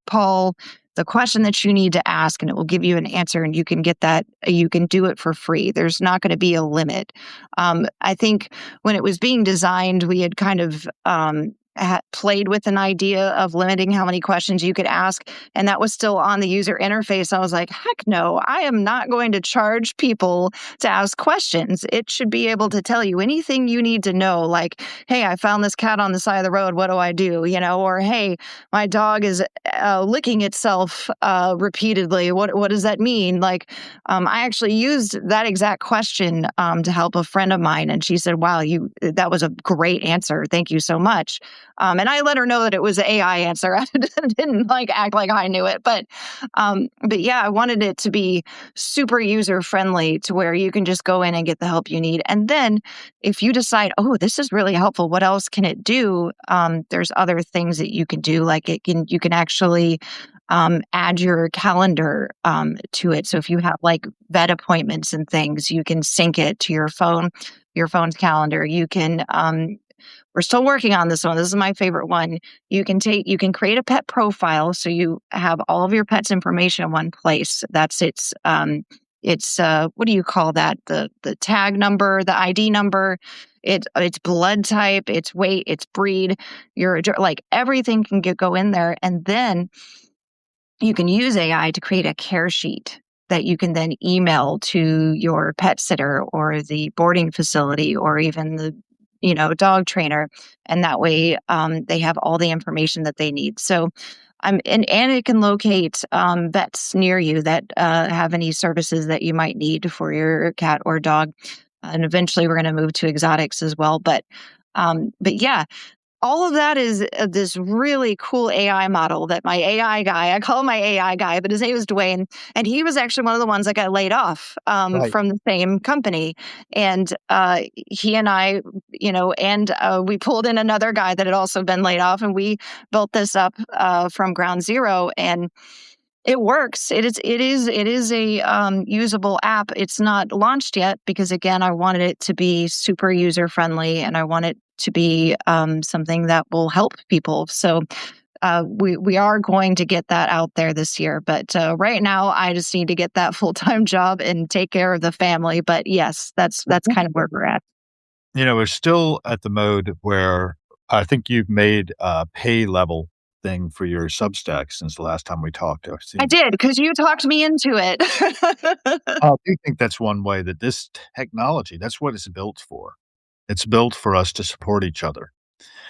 Paul the question that you need to ask and it will give you an answer and you can get that, you can do it for free. There's not going to be a limit. I think when it was being designed, we had kind of played with an idea of limiting how many questions you could ask, and that was still on the user interface. I was like, heck no, I am not going to charge people to ask questions. It should be able to tell you anything you need to know, like, hey, I found this cat on the side of the road. What do I do? You know, or hey, my dog is licking itself repeatedly. What does that mean? Like, I actually used that exact question to help a friend of mine, and she said, "Wow, you that was a great answer. Thank you so much." And I let her know that it was an AI answer. I didn't like act like I knew it, but yeah, I wanted it to be super user friendly to where you can just go in and get the help you need. And then if you decide, oh, this is really helpful, what else can it do? There's other things that you can do, like you can actually add your calendar to it. So if you have like vet appointments and things, you can sync it to your phone's calendar. You can we're still working on this one. This is my favorite one. You can create a pet profile so you have all of your pet's information in one place. That's it's what do you call that? The tag number, the ID number, it's blood type, its weight, its breed, like everything can go in there. And then you can use AI to create a care sheet that you can then email to your pet sitter or the boarding facility or even the dog trainer, and that way they have all the information that they need. So and it can locate vets near you that have any services that you might need for your cat or dog. And eventually we're going to move to exotics as well, but yeah, all of that is this really cool AI model that my AI guy, I call him my AI guy, but his name is Dwayne. And he was actually one of the ones that got laid off Right. from the same company. And he and I, and we pulled in another guy that had also been laid off. And we built this up from ground zero. And it works. It is a usable app. It's not launched yet because again, I wanted it to be super user friendly and I want it to be something that will help people. So we are going to get that out there this year. But right now, I just need to get that full time job and take care of the family. But yes, that's kind of where we're at. We're still at the mode where I think you've made a pay level thing for your Substack since the last time we talked. I've I seen. did because you talked me into it. I do think that's one way that this technology, that's what it's built for. It's built for us to support each other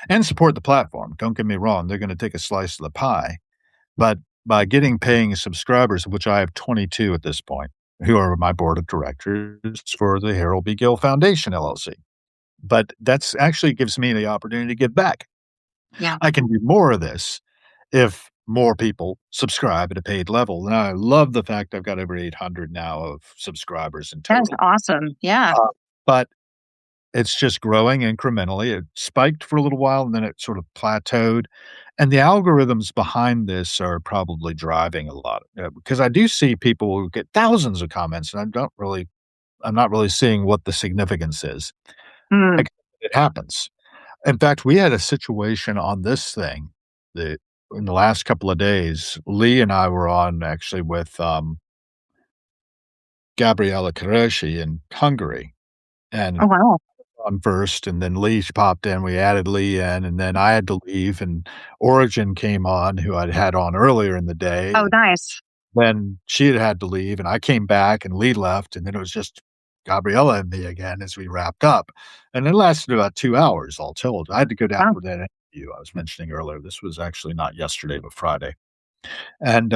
and support the platform. Don't get me wrong, they're gonna take a slice of the pie, but by getting paying subscribers, which I have 22 at this point, who are my board of directors for the Harold B. Gill Foundation, LLC. But that's actually gives me the opportunity to give back. Yeah, I can do more of this if more people subscribe at a paid level, and I love the fact I've got over 800 now of subscribers in that's total. awesome. Yeah. Uh, but it's just growing incrementally. It spiked for a little while, and then it sort of plateaued, and the algorithms behind this are probably driving a lot, because I do see people who get thousands of comments, and I'm not really seeing what the significance is. Mm. Like, it happens. In fact, we had a situation on this thing that in the last couple of days, Lee and I were on actually with, Gabriela Qureshi in Hungary, and Oh, wow. on first, and then Lee popped in, we added Lee in, and then I had to leave, and Origin came on, who I'd had on earlier in the day, Oh, and nice. then she had to leave, and I came back, and Lee left, and then it was just Gabriella and me again as we wrapped up, and it lasted about 2 hours all told. I had to go down Wow. for that interview I was mentioning earlier. This was actually not yesterday, but Friday, and,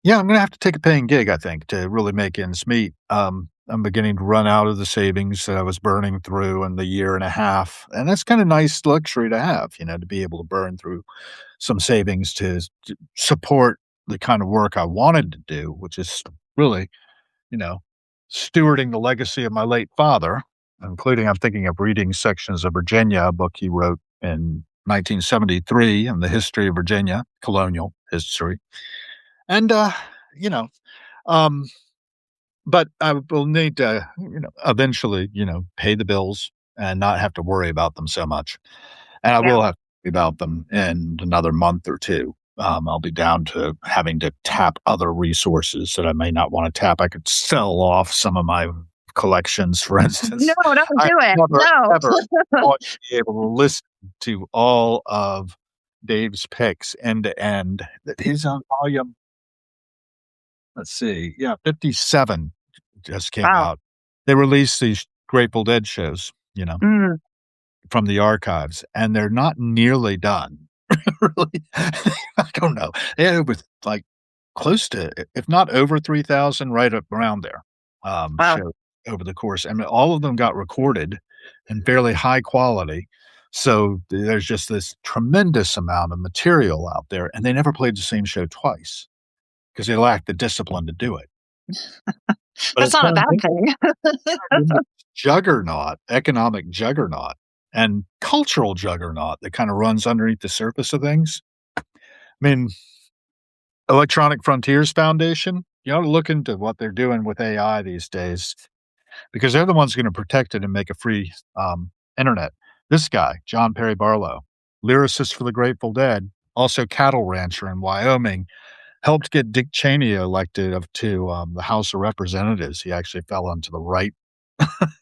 yeah, I'm gonna have to take a paying gig, I think, to really make ends meet. I'm beginning to run out of the savings that I was burning through in the year and a half, and that's kinda nice luxury to have, to be able to burn through some savings to support the kind of work I wanted to do, which is really, you know, stewarding the legacy of my late father, including I'm thinking of reading sections of Virginia, a book he wrote in 1973 on the history of Virginia, colonial history. And, you know, um, but I will need to, eventually, pay the bills and not have to worry about them so much. And I Yeah. will have to worry about them in another month or 2. I'll be down to having to tap other resources that I may not wanna tap. I could sell off some of my collections, for No, instance. don't I do it. never, No. ever want to be able to listen to all of Dave's picks end to end. That he's on volume, let's see, yeah, 57 just came Wow. out. They released these Grateful Dead shows, Mm. from the archives, and they're not nearly done. Really? I don't know. It was, like, close to, if not over 3,000, right up around there, Wow. show over the course. I mean, all of them got recorded in fairly high quality, so there's just this tremendous amount of material out there, and they never played the same show twice because they lacked the discipline to do it. But That's it's not a turned bad thing. into this juggernaut, economic juggernaut, and cultural juggernaut that kinda runs underneath the surface of things. I mean, Electronic Frontiers Foundation, you ought to look into what they're doing with AI these days because they're the ones gonna protect it and make a free, internet. This guy, John Perry Barlow, lyricist for the Grateful Dead, also cattle rancher in Wyoming, helped get Dick Cheney elected to, the House of Representatives. He actually fell onto the right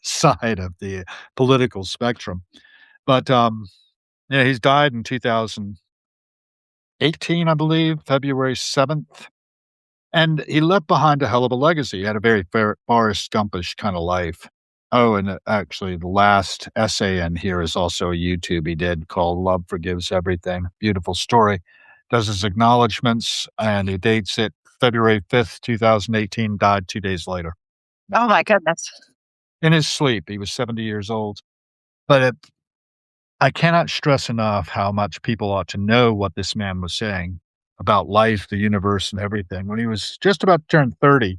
side of the political spectrum. But, yeah, he's died in 2018, I believe, February 7th, and he left behind a hell of a legacy. He had a very Forrest Gumpish kinda life. Oh, and, actually, the last essay in here is also a YouTube he did called "Love Forgives Everything." Beautiful story. Does his acknowledgments, and he dates it February 5th, 2018, died 2 days later. Oh my goodness. In his sleep, he was 70 years old. But I cannot stress enough how much people ought to know what this man was saying about life, the universe, and everything. When he was just about to turn 30,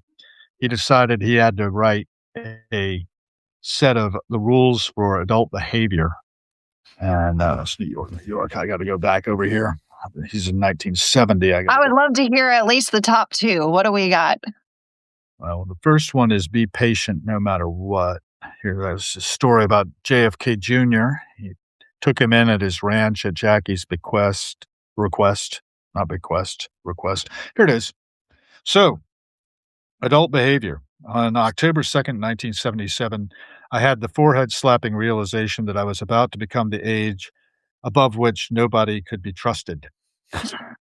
he decided he had to write a set of the rules for adult behavior. And it's New York, New York. I got to go back over here. He's in 1970. I got I to would go. love to hear at least the top 2. What do we got? Well, the first one is be patient no matter what. Here's a story about JFK Jr. He took him in at his ranch at Jackie's request, not bequest, request. Here it is. So, adult behavior. On October 2nd, 1977, I had the forehead slapping realization that I was about to become the age above which nobody could be trusted. I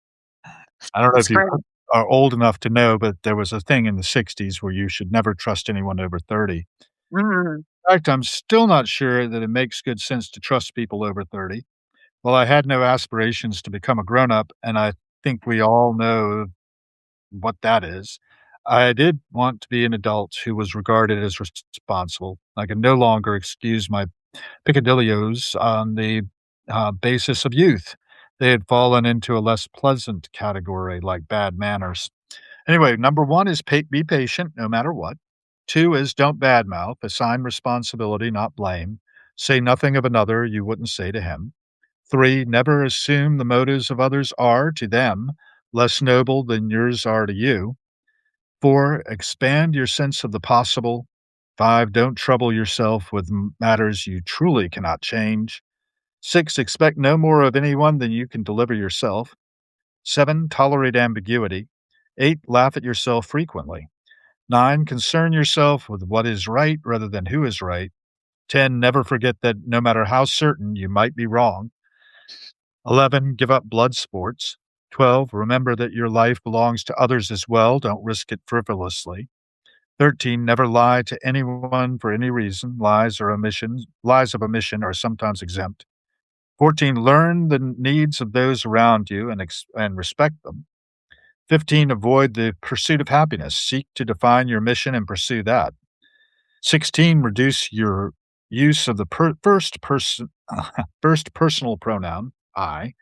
don't know That's if you great. are old enough to know, but there was a thing in the '60s where you should never trust anyone over 30. Mm. In fact, I'm still not sure that it makes good sense to trust people over 30. Well, I had no aspirations to become a grown-up, and I think we all know what that is. I did want to be an adult who was regarded as responsible. I could no longer excuse my peccadilloes on the, basis of youth. They had fallen into a less pleasant category, like bad manners. Anyway, number 1 is be patient no matter what. 2 is don't badmouth, assign responsibility, not blame. Say nothing of another you wouldn't say to him. 3, never assume the motives of others are, to them, less noble than yours are to you. 4, expand your sense of the possible. 5, don't trouble yourself with matters you truly cannot change. 6, expect no more of anyone than you can deliver yourself. 7, tolerate ambiguity. 8, laugh at yourself frequently. 9, concern yourself with what is right rather than who is right. 10, never forget that no matter how certain you might be wrong. 11, give up blood sports. 12, remember that your life belongs to others as well. Don't risk it frivolously. 13, never lie to anyone for any reason. Lies of omission are sometimes exempt. 14, learn the needs of those around you and respect them. 15, avoid the pursuit of happiness. Seek to define your mission and pursue that. 16, reduce your use of the first personal pronoun, I.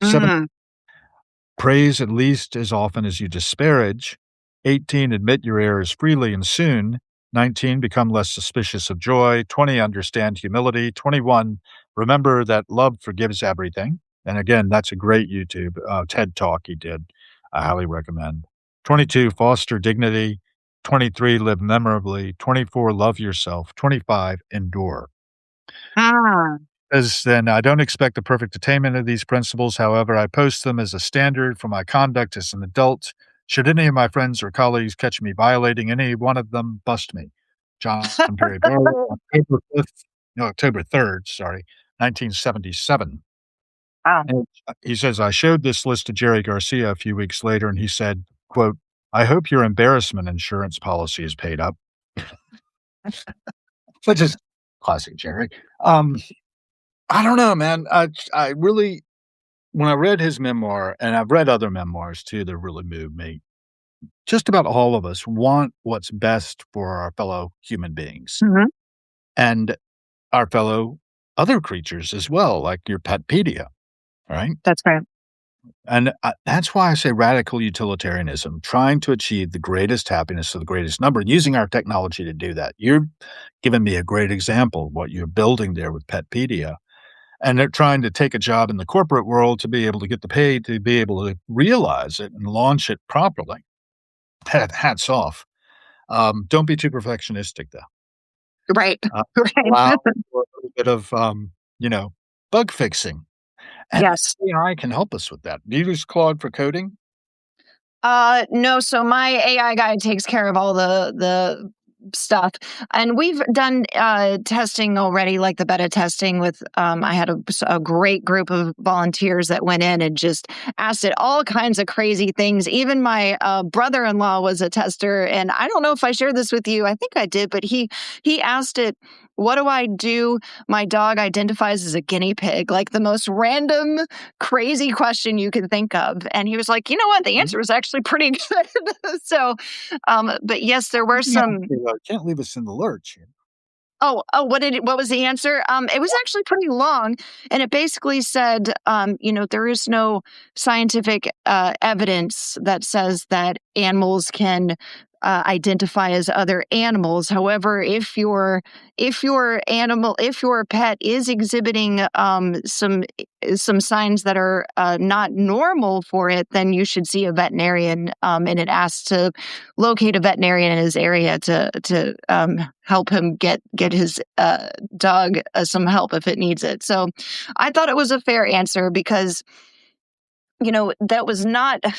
17, Mm. praise at least as often as you disparage. 18, admit your errors freely and soon. 19, become less suspicious of joy. 20, understand humility. 21, remember that love forgives everything. And again, that's a great YouTube TED talk he did. I highly recommend. 22, foster dignity. 23, live memorably. 24, love yourself. 25, endure. Ah. As then I don't expect the perfect attainment of these principles. However, I post them as a standard for my conduct as an adult. Should any of my friends or colleagues catch me violating any one of them, bust me. John Perry Barlow, October 5th, no, October 3rd, sorry, 1977. Wow. And he says, I showed this list to Jerry Garcia a few weeks later, and he said, quote, I hope your embarrassment insurance policy is paid up, which is classic Jerry. Um, I don't know, man. I really when I read his memoir, and I've read other memoirs too that really moved me, just about all of us want what's best for our fellow human beings Mhm. and our fellow other creatures as well, like your petpedia, right? That's right. And that's why I say radical utilitarianism, trying to achieve the greatest happiness of the greatest number, using our technology to do that. You're giving me a great example of what you're building there with petpedia. And they're trying to take a job in the corporate world to be able to get the pay to be able to realize it and launch it properly. Hats off. Don't be too perfectionistic, though. Right. Uh, Right. allow for a little bit of, you know, bug fixing, and Yes. AI can help us with that. Do you use Claude for coding? No, so my AI guy takes care of all the stuff. And we've done testing already, like the beta testing with I had a great group of volunteers that went in and just asked it all kinds of crazy things. Even my brother-in-law was a tester, and I don't know if I shared this with you. I think I did, but he asked it, what do I do? My dog identifies as a guinea pig, like the most random crazy question you could think of. And he was like, you know what? The Mhm. answer is actually pretty good. So, but yes, there were Yeah, some. can't leave us in the lurch here. What was the answer? It was actually pretty long, and it basically said, there is no scientific evidence that says that animals can identify as other animals. However, if your pet is exhibiting some signs that are not normal for it, then you should see a veterinarian. And it asks to locate a veterinarian in his area to help him get his dog some help if it needs it. So I thought it was a fair answer because that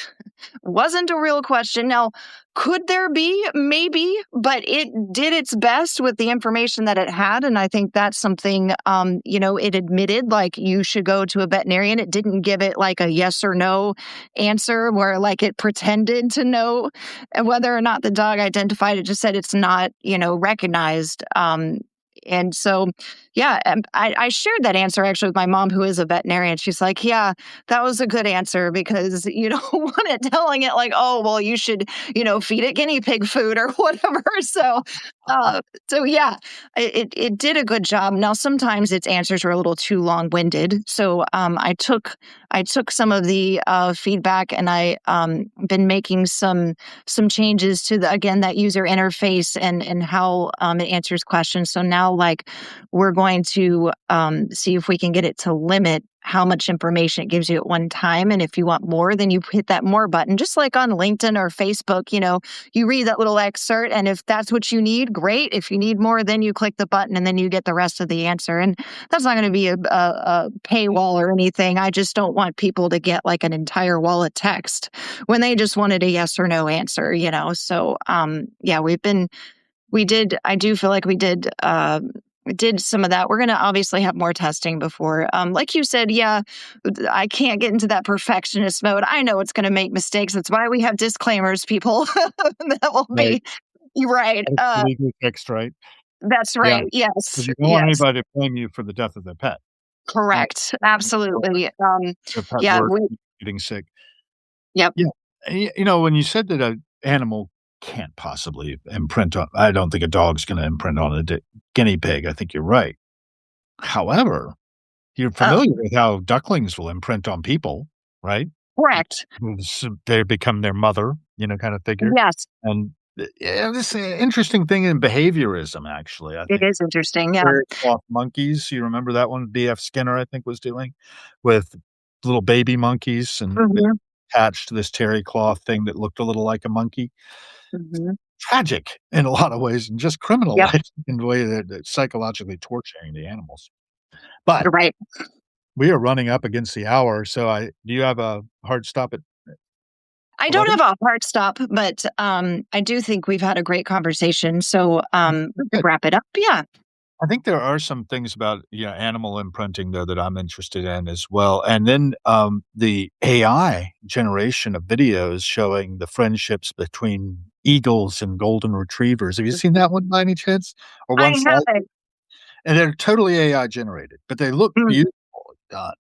wasn't a real question. Now, could there be? Maybe, but it did its best with the information that it had. And I think that's something, it admitted like you should go to a veterinarian. It didn't give it like a yes or no answer where like it pretended to know whether or not the dog identified. It just said it's not, recognized. And so, yeah, I shared that answer actually with my mom, who is a veterinarian. She's like, yeah, that was a good answer because you don't want it telling it like, oh, well, you should, feed it guinea pig food or whatever. So, Uh, so yeah, it did a good job. Now sometimes its answers were a little too long-winded. So I took some of the feedback, and I been making some changes to the again that user interface and how it answers questions. So now like we're going to see if we can get it to limit how much information it gives you at one time. And if you want more, then you hit that more button, just like on LinkedIn or Facebook. You read that little excerpt, and if that's what you need, great. If you need more, then you click the button and then you get the rest of the answer. And that's not going to be a paywall or anything. I just don't want people to get like an entire wall of text when they just wanted a yes or no answer. So yeah, I do feel like we did some of that. We're going to obviously have more testing before. Like you said, yeah, I can't get into that perfectionist mode. I know it's going to make mistakes. That's why we have disclaimers, people. That will Right. be you're right. It's legally fixed, right? That's Yeah, right. because Yes. you don't want Yes. anybody to blame you for the death of their pet, right? Correct. Or Absolutely. their pet Yeah. work getting sick. Yep. Yeah. When you said that an animal can't possibly imprint on I don't think a dog's gonna imprint on a guinea pig, I think you're right. However, you're Oh, familiar with how ducklings will imprint on people, right? correct. They become their mother, kind of figure. Yes. And, yeah, this interesting thing in behaviorism, actually, I It think is interesting. Yeah. fairy cloth monkeys, you remember that one B.F. Skinner, I think, was doing with little baby monkeys and they Hmm. attached to this terry cloth thing that looked a little like a monkey. Hmm. Tragic in a lot of ways and just Yep. criminalizing in the way that it's psychologically torturing the animals. But Right. we are running up against the hour, so I do you have a hard stop at I don't 11? have a hard stop, but I do think we've had a great conversation. So we could Good. wrap it up. Yeah. I think there are some things about, animal imprinting, though, that I'm interested in as well, and then, the AI generation of videos showing the friendships between eagles and golden retrievers. Have you seen that one by any chance? Or I one have slight? it. And they're totally AI generated, but they look Mm, beautiful done.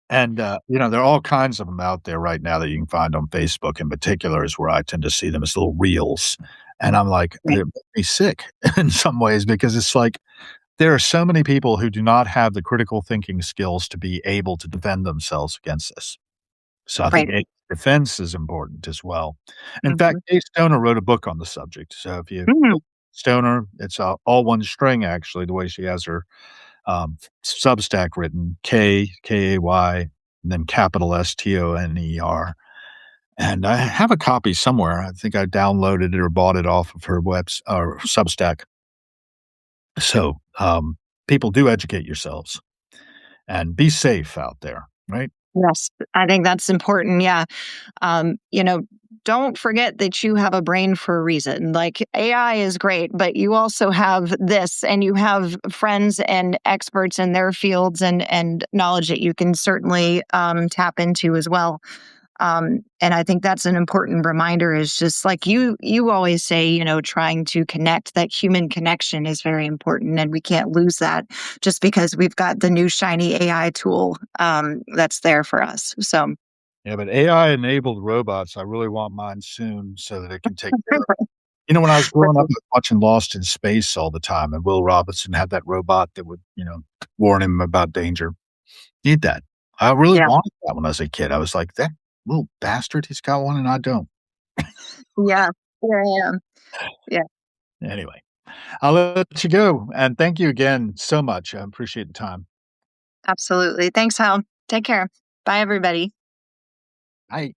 And, there are all kinds of them out there right now that you can find on Facebook in particular is where I tend to see them as little reels, and I'm like, right. it makes me sick in some ways because it's like there are so many people who do not have the critical thinking skills to be able to defend themselves against this. So I think Right. a defense is important as well. In Mhm. fact, Kay Stoner wrote a book on the subject, so if you Mm, look Stoner, it's, all one string actually, the way she has her, Substack written, Kay, and then capital Stoner. And I have a copy somewhere. I think I downloaded it or bought it off of her webs or Substack. So, people do educate yourselves and be safe out there, right? yes, I think that's important. Yeah. Um, you know, don't forget that you have a brain for a reason. Like AI is great, but you also have this and you have friends and experts in their fields and knowledge that you can certainly tap into as well. And I think that's an important reminder is just like you always say, trying to connect, that human connection is very important and we can't lose that just because we've got the new shiny AI tool that's there for us. So Yeah, but AI-enabled robots, I really want mine soon so that it can take care of when I was growing up, I was watching Lost in Space all the time, and Will Robinson had that robot that would, warn him about danger. Need that. I really yeah, wanted that when I was a kid. I was like, "That little bastard, he's got one and I don't." yeah, here I am. Yeah, Anyway, I'll let you go, and thank you again so much. I appreciate the time. absolutely. Thanks, Hal. Take care. Bye, everybody. Bye.